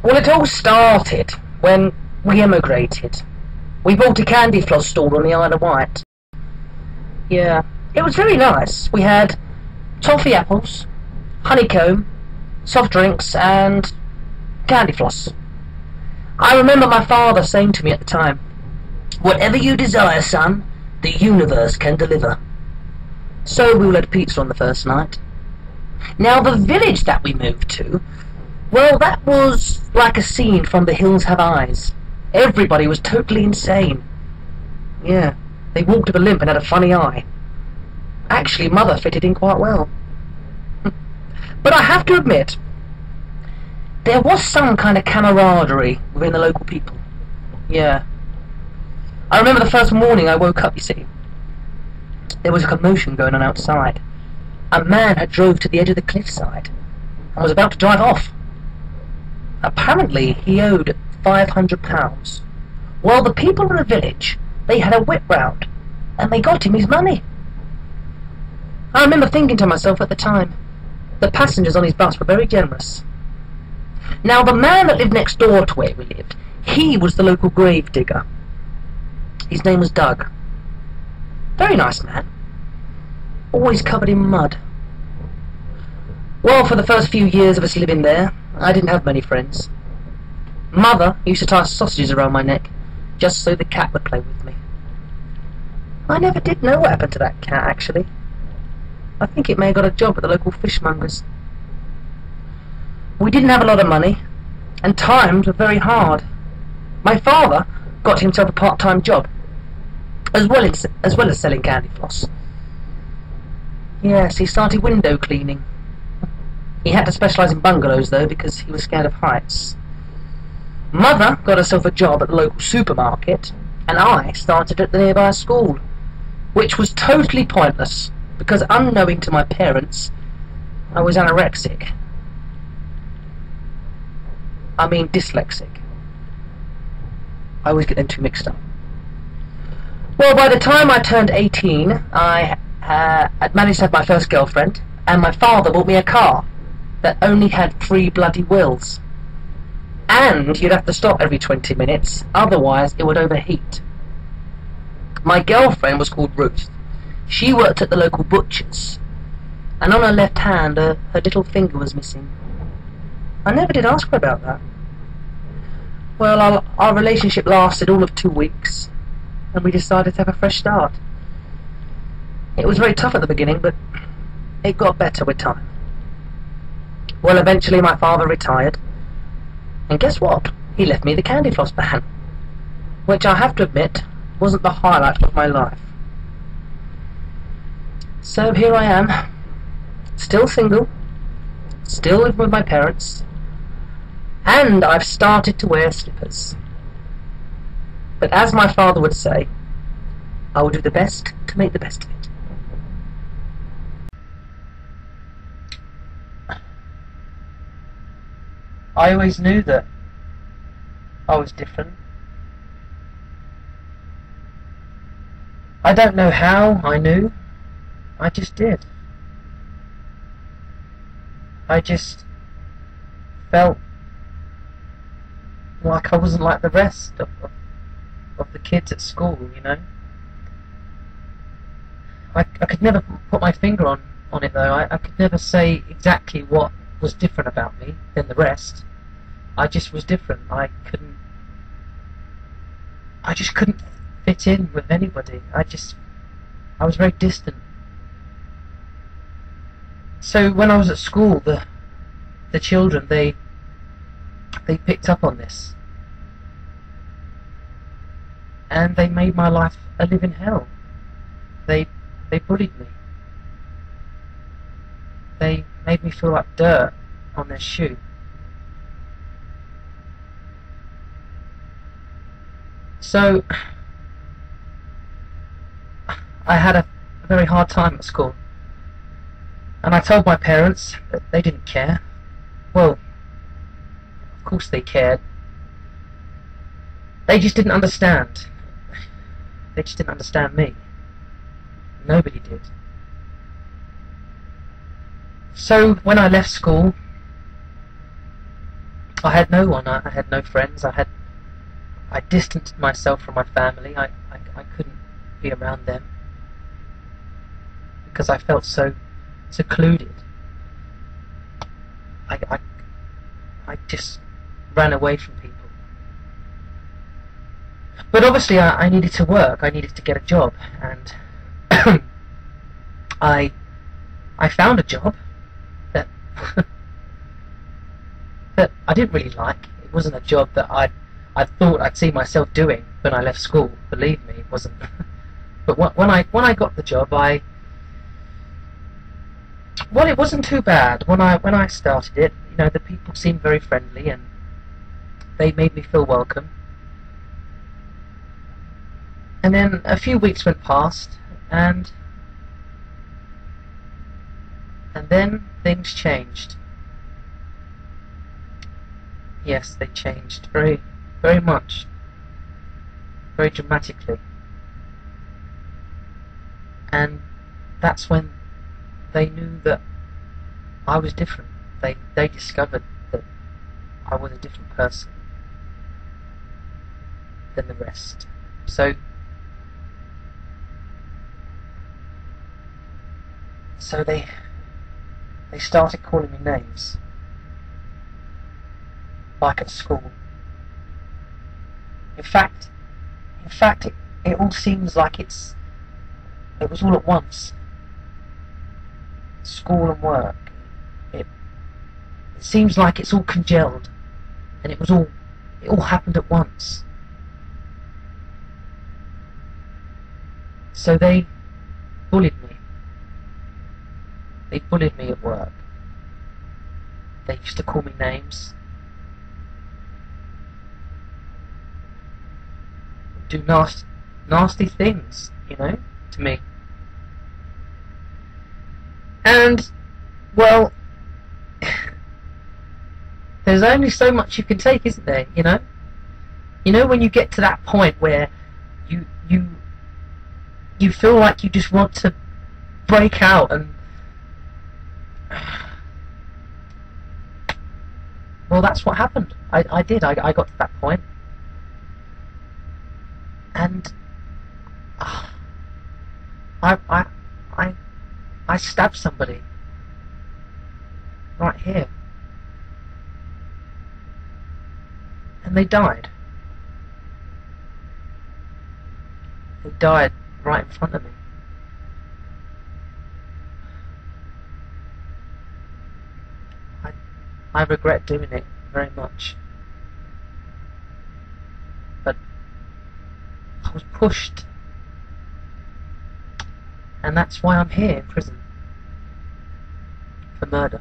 Well, it all started when we emigrated. We bought a candy floss store on the Isle of Wight. Yeah, it was very nice. We had toffee apples, honeycomb, soft drinks, and candy floss. I remember my father saying to me at the time, "Whatever you desire, son, the universe can deliver." So we all had pizza on the first night. Now, the village that we moved to, well, that was like a scene from The Hills Have Eyes. Everybody was totally insane. Yeah, they walked with a limp and had a funny eye. Actually, Mother fitted in quite well. But I have to admit, there was some kind of camaraderie within the local people. Yeah. I remember the first morning I woke up, you see. There was a commotion going on outside. A man had drove to the edge of the cliffside and was about to drive off. Apparently, he owed £500. Well, the people in the village, they had a whip round, and they got him his money. I remember thinking to myself at the time, the passengers on his bus were very generous. Now, the man that lived next door to where we lived, he was the local grave digger. His name was Doug. Very nice man. Always covered in mud. Well, for the first few years of us living there, I didn't have many friends. Mother used to tie sausages around my neck, just so the cat would play with me. I never did know what happened to that cat, actually. I think it may have got a job at the local fishmonger's. We didn't have a lot of money, and times were very hard. My father got himself a part-time job, as well as selling candy floss. Yes, he started window cleaning. He had to specialise in bungalows, though, because he was scared of heights. Mother got herself a job at the local supermarket, and I started at the nearby school, which was totally pointless, because unknowing to my parents, I was anorexic. I mean dyslexic. I always get them two mixed up. Well, by the time I turned 18, I had managed to have my first girlfriend, and my father bought me a car that only had 3 bloody wheels. And you'd have to stop every 20 minutes, otherwise it would overheat. My girlfriend was called Ruth. She worked at the local butcher's, and on her left hand her little finger was missing. I never did ask her about that. Well, our relationship lasted all of 2 weeks, and we decided to have a fresh start. It was very tough at the beginning, but it got better with time. Well, eventually my father retired, and guess what? He left me the candy floss ban, which I have to admit wasn't the highlight of my life. So here I am, still single, still living with my parents, and I've started to wear slippers. But as my father would say, I will do the best to make the best of it. I always knew that I was different. I don't know how I knew, I just did. I just felt like I wasn't like the rest of the kids at school, you know. I could never put my finger on it though. I could never say exactly what was different about me than the rest. I just was different. I just couldn't fit in with anybody. I was very distant. So when I was at school, the children, they picked up on this, and they made my life a living hell. They bullied me. They made me feel like dirt on their shoe. So I had a very hard time at school, and I told my parents, but they didn't care. Well, of course they cared. They just didn't understand. They just didn't understand me. Nobody did. So when I left school, I had no one. I had no friends. I distanced myself from my family. I couldn't be around them because I felt so secluded. I just ran away from people. But obviously I needed to work. I needed to get a job, and I found a job that that I didn't really like. It wasn't a job that I thought I'd see myself doing when I left school. Believe me, it wasn't. But when I got the job, well, it wasn't too bad. When I started it, you know, the people seemed very friendly and they made me feel welcome. And then a few weeks went past, and then things changed. Yes, they changed very, very much, very dramatically. And that's when they knew that I was different. They discovered that I was a different person than the rest. So they started calling me names, like at school. In fact, it all seems like it was all at once. School and work. It seems like it's all congealed, and it all happened at once. So they bullied me. They bullied me at work. They used to call me names. Do nasty things, you know, to me. And, well, there's only so much you can take, isn't there, you know? You know, when you get to that point where you feel like you just want to break out and... Well, that's what happened. I did. I got to that point. And... I stabbed somebody. Right here. And they died. They died right in front of me. I regret doing it very much. But I was pushed. And that's why I'm here in prison. For murder.